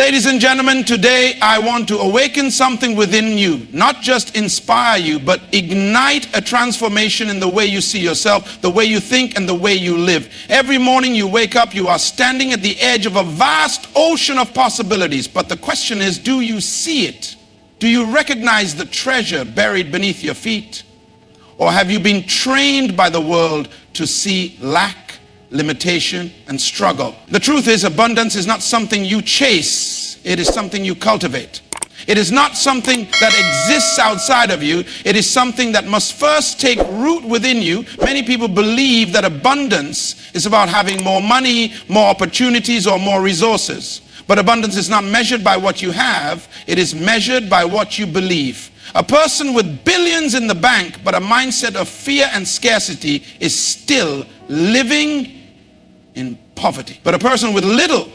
ladies and gentlemen, today I want to awaken something within you, not just inspire you, but ignite a transformation in the way you see yourself, the way you think, and the way you live. Every morning you wake up, you are standing at the edge of a vast ocean of possibilities. But the question is, do you see it? Do you recognize the treasure buried beneath your feet? Or have you been trained by the world to see lack, limitation, and struggle? The truth is, abundance is not something you chase. It is something you cultivate. It is not something that exists outside of you. It is something that must first take root within you. Many people believe that abundance is about having more money, more opportunities, or more resources. But abundance is not measured by what you have. It is measured by what you believe. A person with billions in the bank, but a mindset of fear and scarcity, is still living in poverty. But a person with little,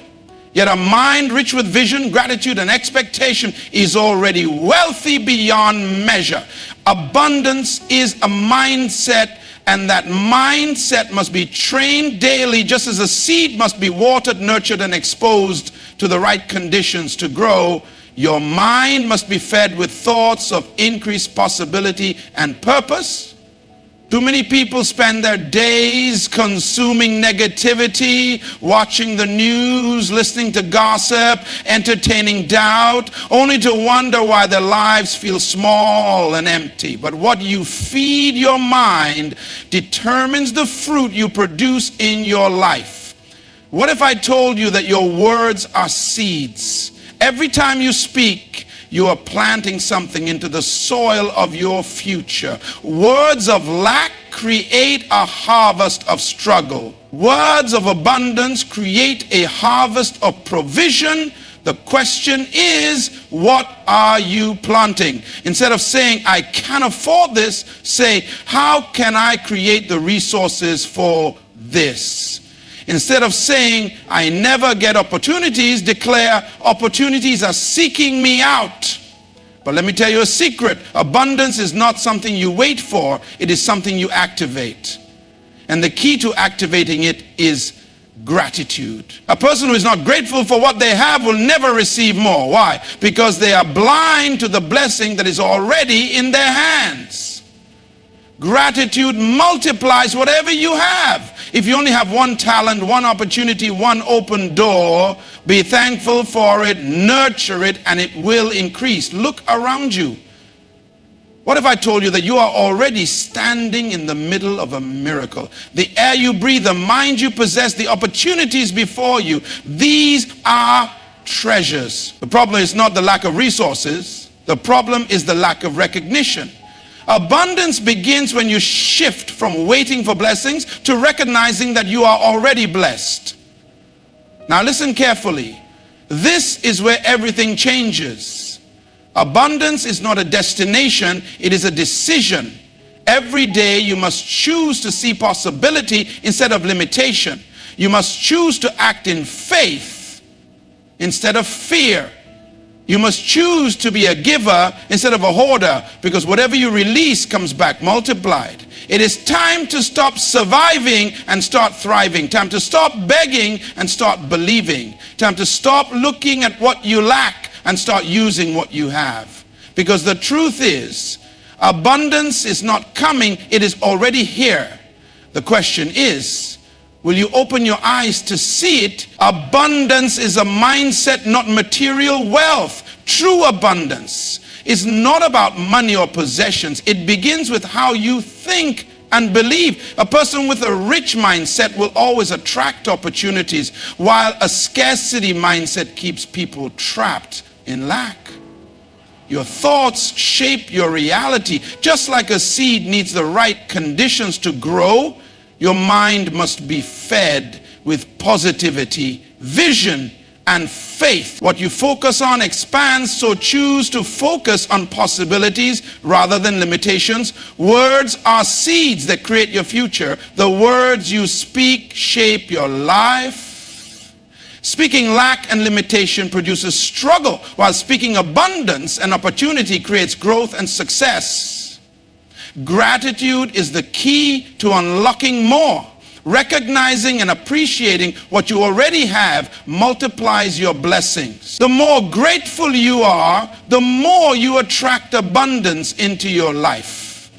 yet a mind rich with vision, gratitude, and expectation, is already wealthy beyond measure. Abundance is a mindset, and that mindset must be trained daily, just as a seed must be watered, nurtured, and exposed to the right conditions to grow. Your mind must be fed with thoughts of increased possibility and purpose. Too many people spend their days consuming negativity, watching the news, listening to gossip, entertaining doubt, only to wonder why their lives feel small and empty. But what you feed your mind determines the fruit you produce in your life. What if I told you that your words are seeds? Every time you speak, you are planting something into the soil of your future. Words of lack create a harvest of struggle. Words of abundance create a harvest of provision. The question is, what are you planting? Instead of saying, I can't afford this, say, how can I create the resources for this? Instead of saying, I never get opportunities, declare, opportunities are seeking me out. But let me tell you a secret. Abundance is not something you wait for. It is something you activate. And the key to activating it is gratitude. A person who is not grateful for what they have will never receive more. Why? Because they are blind to the blessing that is already in their hands. Gratitude multiplies whatever you have. If you only have one talent, one opportunity, one open door, be thankful for it, nurture it, and it will increase. Look around you. What if I told you that you are already standing in the middle of a miracle? The air you breathe, the mind you possess, the opportunities before you, these are treasures. The problem is not the lack of resources. The problem is the lack of recognition. Abundance begins when you shift from waiting for blessings to recognizing that you are already blessed. Now listen carefully. This is where everything changes. Abundance is not a destination, it is a decision. Every day you must choose to see possibility instead of limitation. You must choose to act in faith instead of fear. You must choose to be a giver instead of a hoarder, because whatever you release comes back multiplied. It is time to stop surviving and start thriving. Time to stop begging and start believing. Time to stop looking at what you lack and start using what you have. Because the truth is, abundance is not coming, it is already here. The question is, will you open your eyes to see it? Abundance is a mindset, not material wealth. True abundance is not about money or possessions. It begins with how you think and believe. A person with a rich mindset will always attract opportunities, while a scarcity mindset keeps people trapped in lack. Your thoughts shape your reality. Just like a seed needs the right conditions to grow, your mind must be fed with positivity, vision, and faith. What you focus on expands, so choose to focus on possibilities rather than limitations. Words are seeds that create your future. The words you speak shape your life. Speaking lack and limitation produces struggle, while speaking abundance and opportunity creates growth and success. Gratitude is the key to unlocking more. Recognizing and appreciating what you already have multiplies your blessings. The more grateful you are, the more you attract abundance into your life.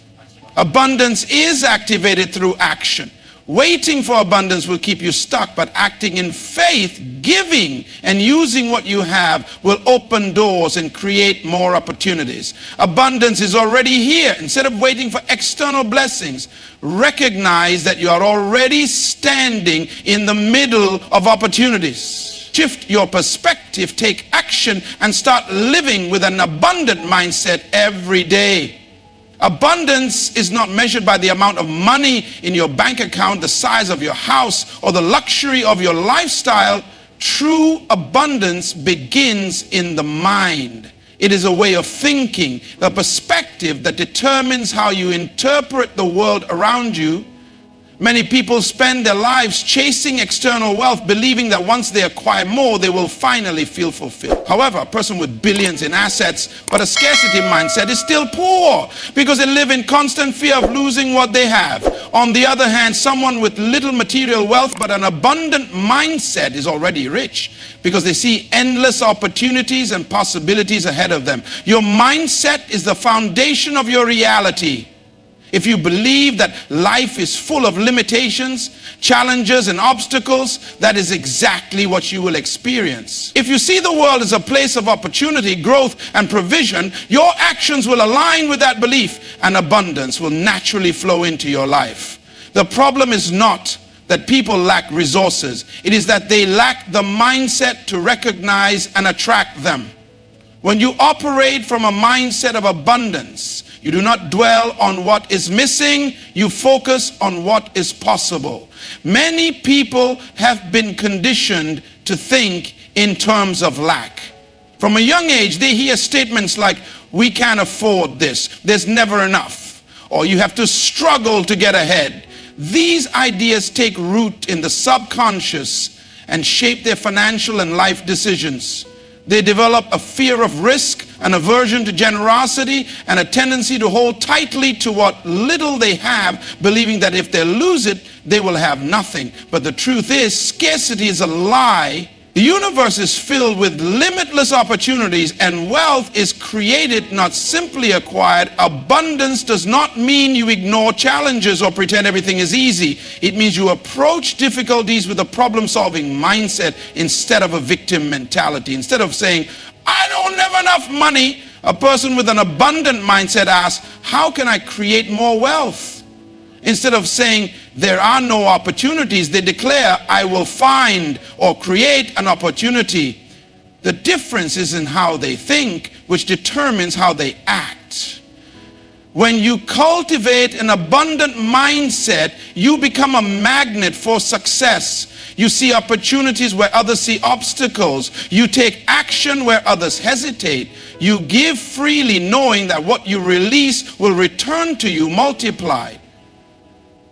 Abundance is activated through action. Waiting for abundance will keep you stuck, but acting in faith, giving and using what you have will open doors and create more opportunities. Abundance is already here. Instead of waiting for external blessings, recognize that you are already standing in the middle of opportunities. Shift your perspective, take action, and start living with an abundant mindset every day. Abundance is not measured by the amount of money in your bank account, the size of your house, or the luxury of your lifestyle. True abundance begins in the mind. It is a way of thinking, a perspective that determines how you interpret the world around you. Many people spend their lives chasing external wealth, believing that once they acquire more, they will finally feel fulfilled. However, a person with billions in assets but a scarcity mindset is still poor because they live in constant fear of losing what they have. On the other hand, someone with little material wealth but an abundant mindset is already rich because they see endless opportunities and possibilities ahead of them. Your mindset is the foundation of your reality. If you believe that life is full of limitations, challenges, and obstacles, that is exactly what you will experience. If you see the world as a place of opportunity, growth, and provision, your actions will align with that belief, and abundance will naturally flow into your life. The problem is not that people lack resources. It is that they lack the mindset to recognize and attract them. When you operate from a mindset of abundance, you do not dwell on what is missing, you focus on what is possible. Many people have been conditioned to think in terms of lack. From a young age, they hear statements like, "We can't afford this," "There's never enough," or "You have to struggle to get ahead." These ideas take root in the subconscious and shape their financial and life decisions. They develop a fear of risk, an aversion to generosity, and a tendency to hold tightly to what little they have, believing that if they lose it, they will have nothing. But the truth is, scarcity is a lie. The universe is filled with limitless opportunities, and wealth is created, not simply acquired. Abundance does not mean you ignore challenges or pretend everything is easy. It means you approach difficulties with a problem-solving mindset instead of a victim mentality. Instead of saying, "I don't have enough money," a person with an abundant mindset asks, "How can I create more wealth?" Instead of saying, "There are no opportunities," they declare, "I will find or create an opportunity." The difference is in how they think, which determines how they act. When you cultivate an abundant mindset, you become a magnet for success. You see opportunities where others see obstacles. You take action where others hesitate. You give freely, knowing that what you release will return to you multiplied.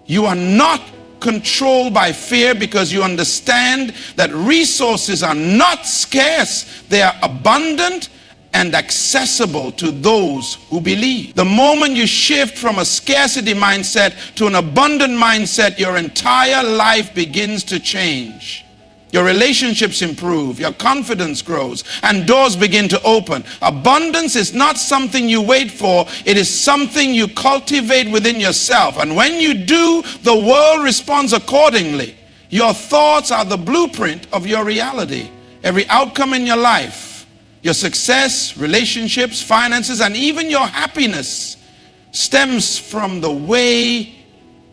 You are not controlled by fear because you understand that resources are not scarce. They are abundant and accessible to those who believe. The moment you shift from a scarcity mindset to an abundant mindset, your entire life begins to change. Your relationships improve, your confidence grows, and doors begin to open. Abundance is not something you wait for, it is something you cultivate within yourself. And when you do, the world responds accordingly. Your thoughts are the blueprint of your reality. Every outcome in your life, your success, relationships, finances, and even your happiness stems from the way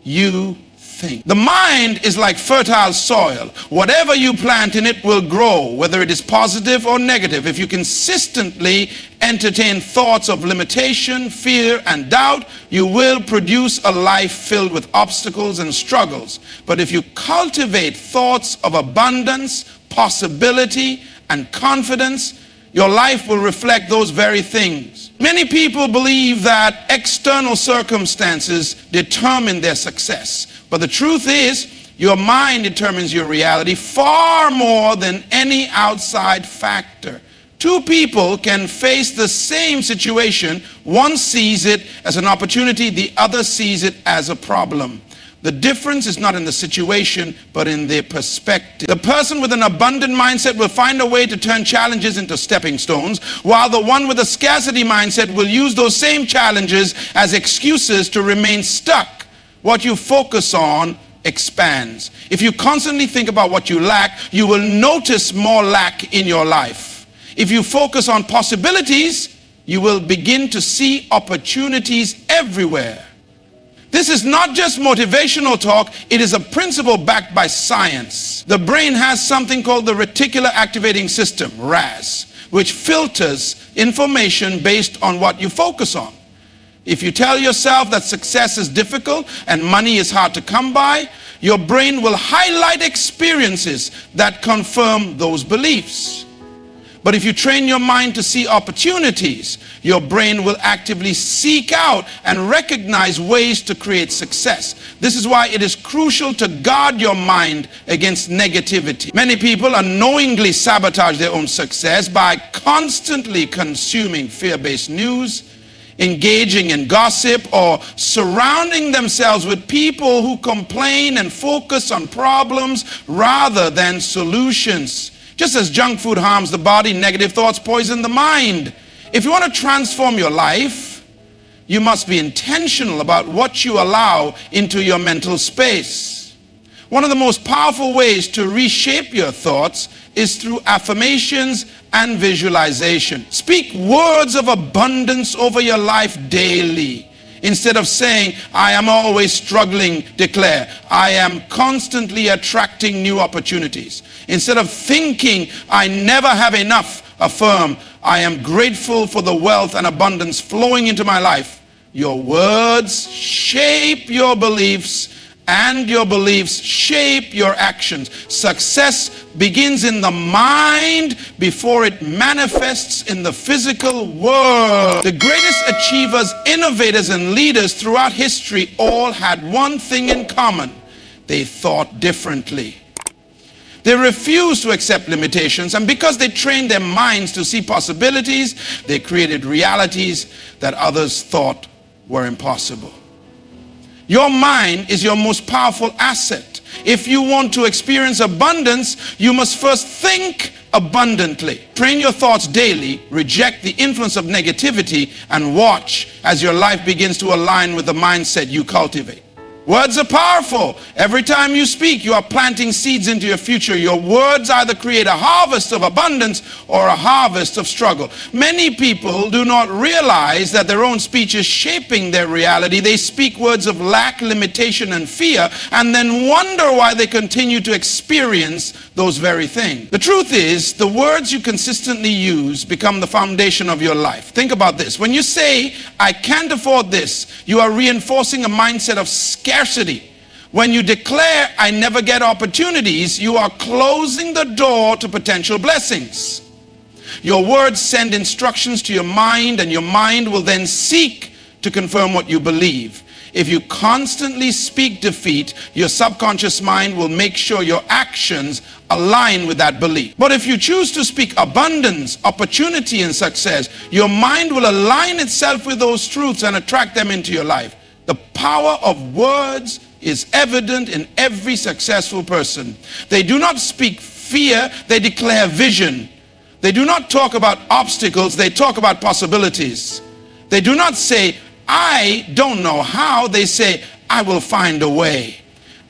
you think. The mind is like fertile soil. Whatever you plant in it will grow, whether it is positive or negative. If you consistently entertain thoughts of limitation, fear, and doubt, you will produce a life filled with obstacles and struggles. But if you cultivate thoughts of abundance, possibility, and confidence, your life will reflect those very things. Many people believe that external circumstances determine their success. But the truth is, your mind determines your reality far more than any outside factor. Two people can face the same situation. One sees it as an opportunity, the other sees it as a problem. The difference is not in the situation, but in their perspective. The person with an abundant mindset will find a way to turn challenges into stepping stones, while the one with a scarcity mindset will use those same challenges as excuses to remain stuck. What you focus on expands. If you constantly think about what you lack, you will notice more lack in your life. If you focus on possibilities, you will begin to see opportunities everywhere. This is not just motivational talk, it is a principle backed by science. The brain has something called the reticular activating system, RAS, which filters information based on what you focus on. If you tell yourself that success is difficult and money is hard to come by, your brain will highlight experiences that confirm those beliefs. But if you train your mind to see opportunities, your brain will actively seek out and recognize ways to create success. This is why it is crucial to guard your mind against negativity. Many people unknowingly sabotage their own success by constantly consuming fear-based news, engaging in gossip, or surrounding themselves with people who complain and focus on problems rather than solutions. Just as junk food harms the body, negative thoughts poison the mind. If you want to transform your life, you must be intentional about what you allow into your mental space. One of the most powerful ways to reshape your thoughts is through affirmations and visualization. Speak words of abundance over your life daily. Instead of saying, I am always struggling, declare, I am constantly attracting new opportunities. Instead of thinking, I never have enough, affirm, I am grateful for the wealth and abundance flowing into my life. Your words shape your beliefs, and your beliefs shape your actions. Success begins in the mind before it manifests in the physical world. The greatest achievers, innovators, and leaders throughout history all had one thing in common. They thought differently. They refused to accept limitations, and because they trained their minds to see possibilities, they created realities that others thought were impossible. Your mind is your most powerful asset. If you want to experience abundance, you must first think abundantly. Train your thoughts daily, reject the influence of negativity, and watch as your life begins to align with the mindset you cultivate. Words are powerful. Every time you speak, you are planting seeds into your future. Your words either create a harvest of abundance or a harvest of struggle. Many people do not realize that their own speech is shaping their reality. They speak words of lack, limitation, and fear, and then wonder why they continue to experience those very things. The truth is, the words you consistently use become the foundation of your life. Think about this. When you say, I can't afford this, you are reinforcing a mindset of scarcity. When you declare, I never get opportunities, you are closing the door to potential blessings. Your words send instructions to your mind, and your mind will then seek to confirm what you believe. If you constantly speak defeat, your subconscious mind will make sure your actions align with that belief. But if you choose to speak abundance, opportunity, and success, your mind will align itself with those truths and attract them into your life. The power of words is evident in every successful person. They do not speak fear, they declare vision. They do not talk about obstacles, they talk about possibilities. They do not say, I don't know how, they say, I will find a way.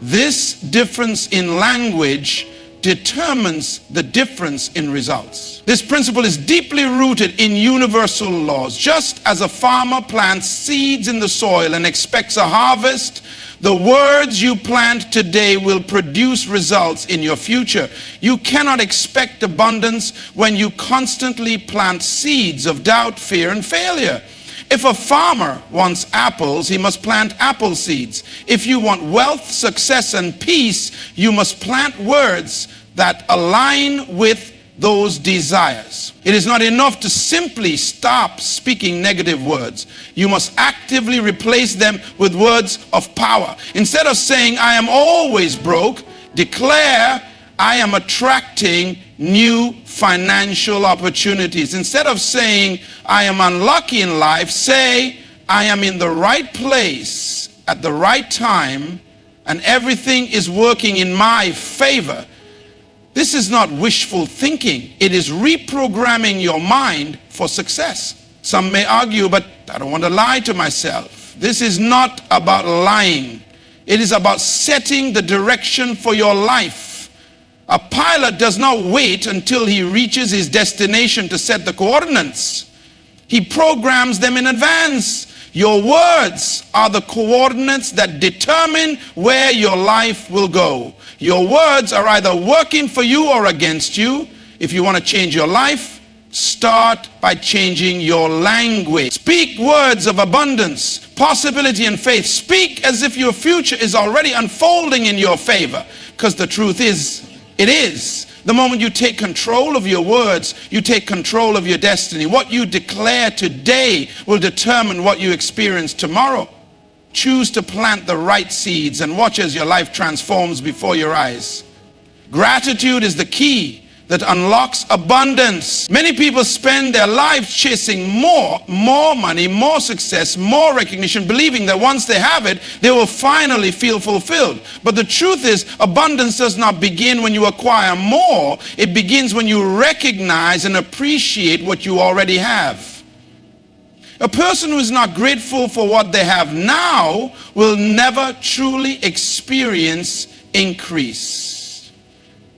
This difference in language determines the difference in results. This principle is deeply rooted in universal laws. Just as a farmer plants seeds in the soil and expects a harvest, the words you plant today will produce results in your future. You cannot expect abundance when you constantly plant seeds of doubt, fear, and failure. If a farmer wants apples, he must plant apple seeds. If you want wealth, success, and peace, you must plant words that align with those desires. It is not enough to simply stop speaking negative words. You must actively replace them with words of power. Instead of saying, I am always broke, declare, I am attracting new financial opportunities. Instead of saying, I am unlucky in life, say, I am in the right place at the right time and everything is working in my favor. This is not wishful thinking. It is reprogramming your mind for success. Some may argue, but I don't want to lie to myself. This is not about lying. It is about setting the direction for your life. A pilot does not wait until he reaches his destination to set the coordinates. He programs them in advance. Your words are the coordinates that determine where your life will go. Your words are either working for you or against you. If you want to change your life, start by changing your language. Speak words of abundance, possibility, and faith. Speak as if your future is already unfolding in your favor, because the truth is, it is. The moment you take control of your words, you take control of your destiny. What you declare today will determine what you experience tomorrow. Choose to plant the right seeds and watch as your life transforms before your eyes. Gratitude is the key that unlocks abundance. Many people spend their lives chasing more money, more success, more recognition, believing that once they have it, they will finally feel fulfilled. But the truth is, abundance does not begin when you acquire more. It begins when you recognize and appreciate what you already have. A person who is not grateful for what they have now will never truly experience increase,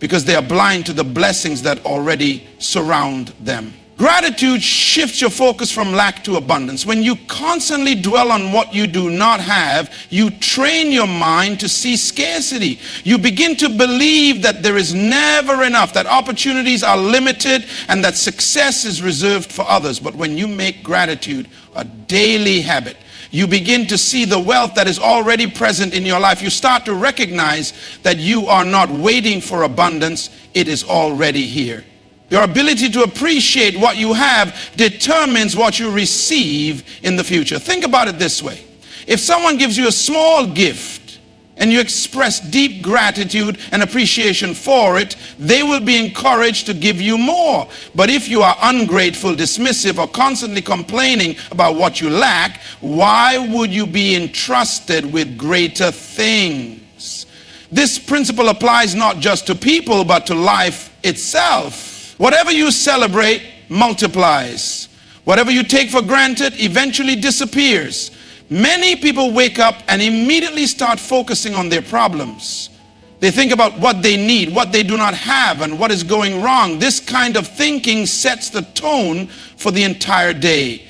because they are blind to the blessings that already surround them. Gratitude shifts your focus from lack to abundance. When you constantly dwell on what you do not have, you train your mind to see scarcity. You begin to believe that there is never enough, that opportunities are limited, and that success is reserved for others. But when you make gratitude a daily habit, you begin to see the wealth that is already present in your life. You start to recognize that you are not waiting for abundance, it is already here. Your ability to appreciate what you have determines what you receive in the future. Think about it this way. If someone gives you a small gift and you express deep gratitude and appreciation for it, they will be encouraged to give you more. But if you are ungrateful, dismissive, or constantly complaining about what you lack, why would you be entrusted with greater things? This principle applies not just to people, but to life itself. Whatever you celebrate multiplies. Whatever you take for granted eventually disappears. Many people wake up and immediately start focusing on their problems. They think about what they need, what they do not have, and what is going wrong. This kind of thinking sets the tone for the entire day.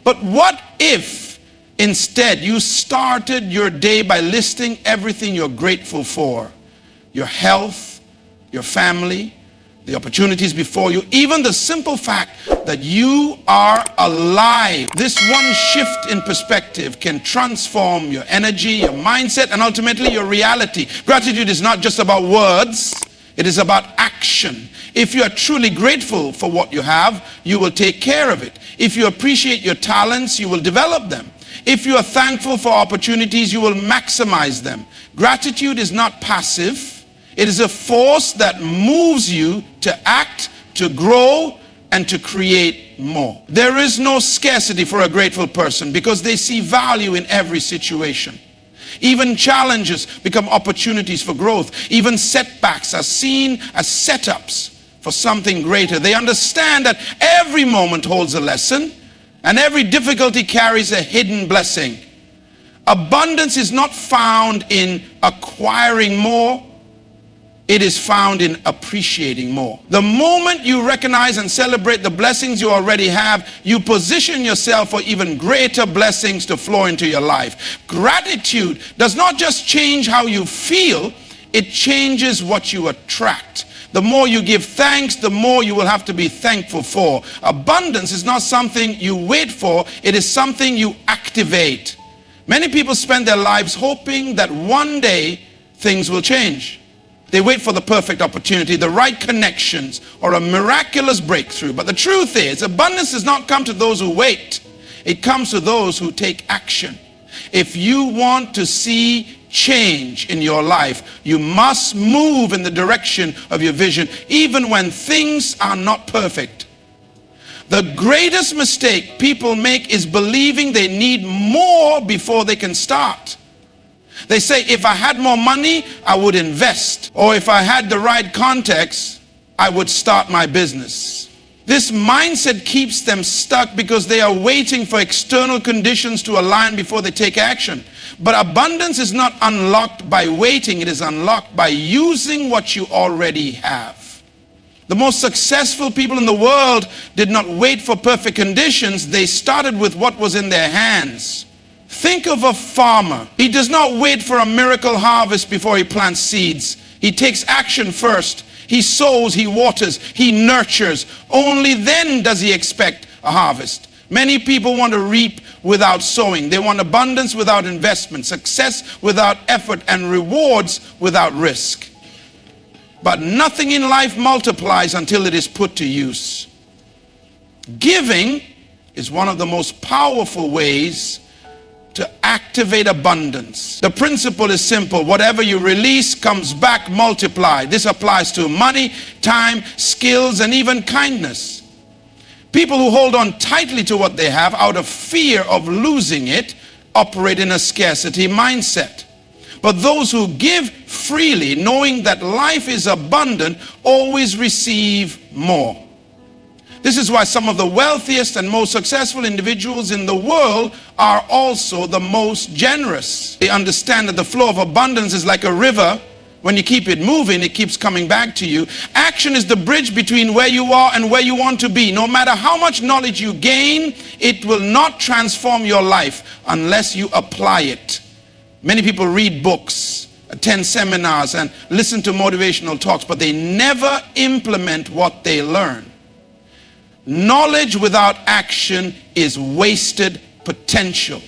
But what if instead you started your day by listing everything you're grateful for? Your health, your family, the opportunities before you, even the simple fact that you are alive. This one shift in perspective can transform your energy, your mindset, and ultimately your reality. Gratitude is not just about words, it is about action. If you are truly grateful for what you have, you will take care of it. If you appreciate your talents, you will develop them. If you are thankful for opportunities, you will maximize them. Gratitude is not passive. It is a force that moves you to act, to grow, and to create more. There is no scarcity for a grateful person because they see value in every situation. Even challenges become opportunities for growth. Even setbacks are seen as setups for something greater. They understand that every moment holds a lesson and every difficulty carries a hidden blessing. Abundance is not found in acquiring more. It is found in appreciating more. The moment you recognize and celebrate the blessings you already have, you position yourself for even greater blessings to flow into your life. Gratitude does not just change how you feel, it changes what you attract. The more you give thanks, the more you will have to be thankful for. Abundance is not something you wait for, it is something you activate. Many people spend their lives hoping that one day things will change. They wait for the perfect opportunity, the right connections, or a miraculous breakthrough. But the truth is, abundance does not come to those who wait. It comes to those who take action. If you want to see change in your life, you must move in the direction of your vision, even when things are not perfect. The greatest mistake people make is believing they need more before they can start. They say, if I had more money, I would invest. Or if I had the right context, I would start my business. This mindset keeps them stuck because they are waiting for external conditions to align before they take action. But abundance is not unlocked by waiting. It is unlocked by using what you already have. The most successful people in the world did not wait for perfect conditions. They started with what was in their hands. Think of a farmer. He does not wait for a miracle harvest before he plants seeds. He takes action first. He sows, he waters, he nurtures. Only then does he expect a harvest. Many people want to reap without sowing. They want abundance without investment, success without effort, and rewards without risk. But nothing in life multiplies until it is put to use. Giving is one of the most powerful ways to activate abundance. The principle is simple. Whatever you release comes back multiplied. This applies to money, time, skills, and even kindness. People who hold on tightly to what they have out of fear of losing it operate in a scarcity mindset. But those who give freely, knowing that life is abundant, always receive more. This is why some of the wealthiest and most successful individuals in the world are also the most generous. They understand that the flow of abundance is like a river. When you keep it moving, it keeps coming back to you. Action is the bridge between where you are and where you want to be. No matter how much knowledge you gain, it will not transform your life unless you apply it. Many people read books, attend seminars, and listen to motivational talks, but they never implement what they learn. Knowledge without action is wasted potential.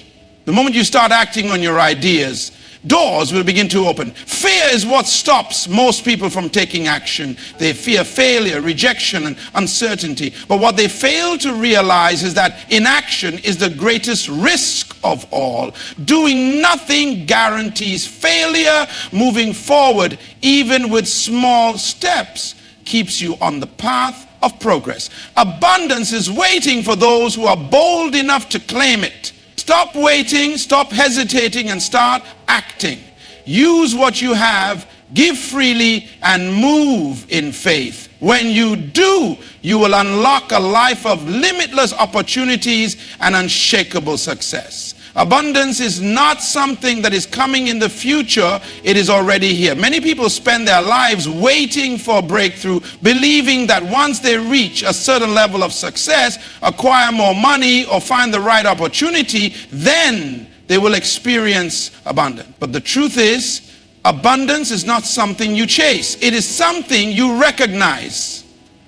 The moment you start acting on your ideas, doors will begin to open. Fear is what stops most people from taking action. They fear failure, rejection, and uncertainty. But what they fail to realize is that inaction is the greatest risk of all. Doing nothing guarantees failure. Moving forward, even with small steps, keeps you on the path of progress. Abundance is waiting for those who are bold enough to claim it. Stop waiting, stop hesitating, and start acting. Use what you have, give freely, and move in faith. When you do, you will unlock a life of limitless opportunities and unshakable success. Abundance is not something that is coming in the future, it is already here. Many people spend their lives waiting for a breakthrough, believing that once they reach a certain level of success, acquire more money, or find the right opportunity, then they will experience abundance. But the truth is, abundance is not something you chase. It is something you recognize.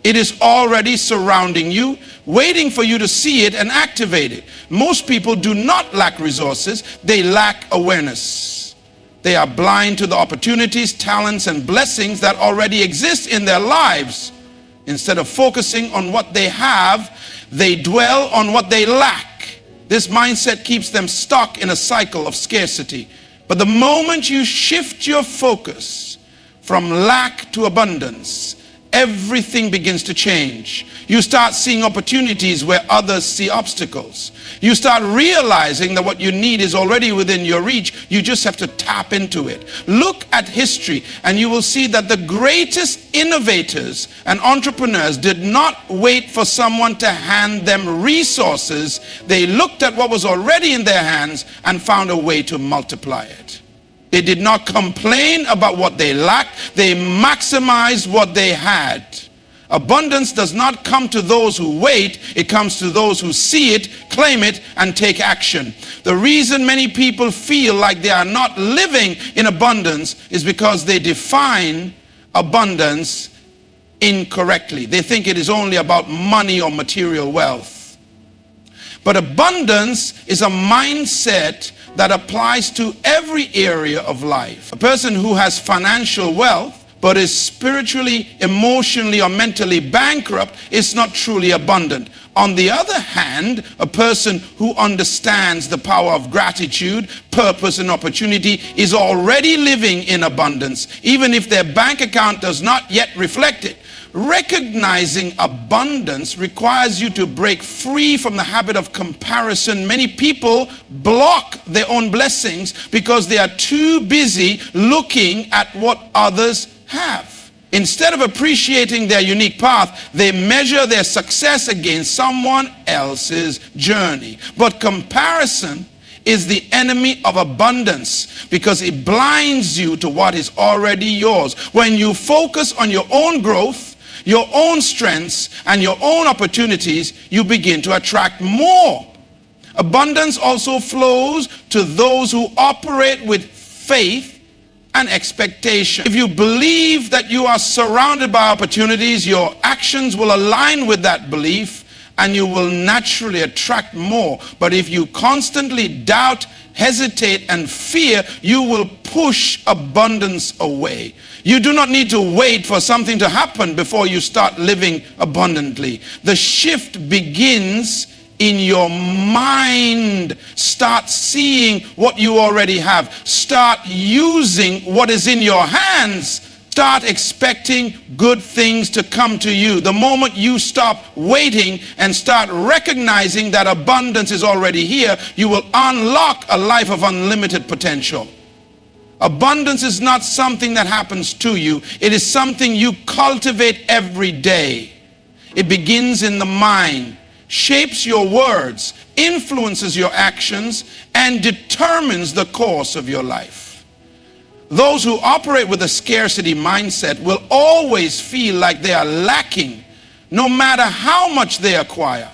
It is already surrounding you, waiting for you to see it and activate it. Most people do not lack resources, they lack awareness. They are blind to the opportunities, talents, and blessings that already exist in their lives. Instead of focusing on what they have, they dwell on what they lack. This mindset keeps them stuck in a cycle of scarcity. But the moment you shift your focus from lack to abundance, everything begins to change. You start seeing opportunities where others see obstacles. You start realizing that what you need is already within your reach. You just have to tap into it. Look at history and you will see that the greatest innovators and entrepreneurs did not wait for someone to hand them resources. They looked at what was already in their hands and found a way to multiply it. They did not complain about what they lacked. They maximized what they had. Abundance does not come to those who wait. It comes to those who see it, claim it, and take action. The reason many people feel like they are not living in abundance is because they define abundance incorrectly. They think it is only about money or material wealth. But abundance is a mindset that applies to every area of life. A person who has financial wealth but is spiritually, emotionally, or mentally bankrupt is not truly abundant. On the other hand, a person who understands the power of gratitude, purpose, and opportunity is already living in abundance, even if their bank account does not yet reflect it. Recognizing abundance requires you to break free from the habit of comparison. Many people block their own blessings because they are too busy looking at what others have. Instead of appreciating their unique path, they measure their success against someone else's journey. But comparison is the enemy of abundance because it blinds you to what is already yours. When you focus on your own growth, your own strengths, and your own opportunities, you begin to attract more. Abundance also flows to those who operate with faith and expectation. If you believe that you are surrounded by opportunities, your actions will align with that belief and you will naturally attract more. But if you constantly doubt, hesitate, and fear, you will push abundance away. You do not need to wait for something to happen before you start living abundantly. The shift begins in your mind. Start seeing what you already have. Start using what is in your hands. Start expecting good things to come to you. The moment you stop waiting and start recognizing that abundance is already here, you will unlock a life of unlimited potential. Abundance is not something that happens to you. It is something you cultivate every day. It begins in the mind, shapes your words, influences your actions, and determines the course of your life. Those who operate with a scarcity mindset will always feel like they are lacking, no matter how much they acquire.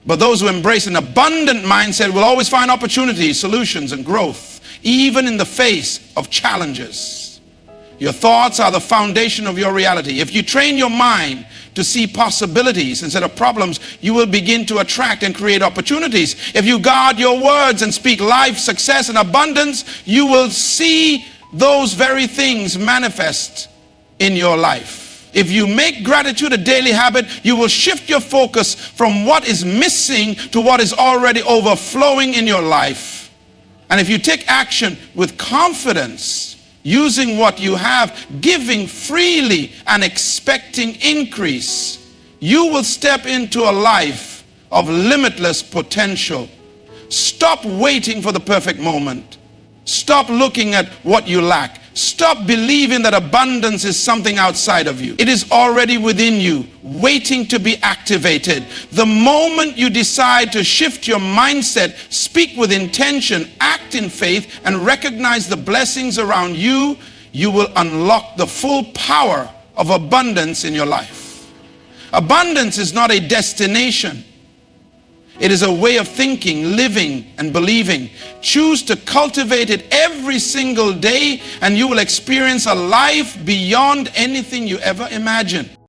But those who embrace an abundant mindset will always find opportunities, solutions, and growth, even in the face of challenges. Your thoughts are the foundation of your reality. If you train your mind to see possibilities instead of problems, you will begin to attract and create opportunities. If you guard your words and speak life, success, and abundance, you will see those very things manifest in your life. If you make gratitude a daily habit, you will shift your focus from what is missing to what is already overflowing in your life. And if you take action with confidence, using what you have, giving freely and expecting increase, you will step into a life of limitless potential. Stop waiting for the perfect moment. Stop looking at what you lack. Stop believing that abundance is something outside of you. It is already within you, waiting to be activated. The moment you decide to shift your mindset, speak with intention, act in faith, and recognize the blessings around you, you will unlock the full power of abundance in your life. Abundance is not a destination. It is a way of thinking, living, and believing. Choose to cultivate it every single day, and you will experience a life beyond anything you ever imagined.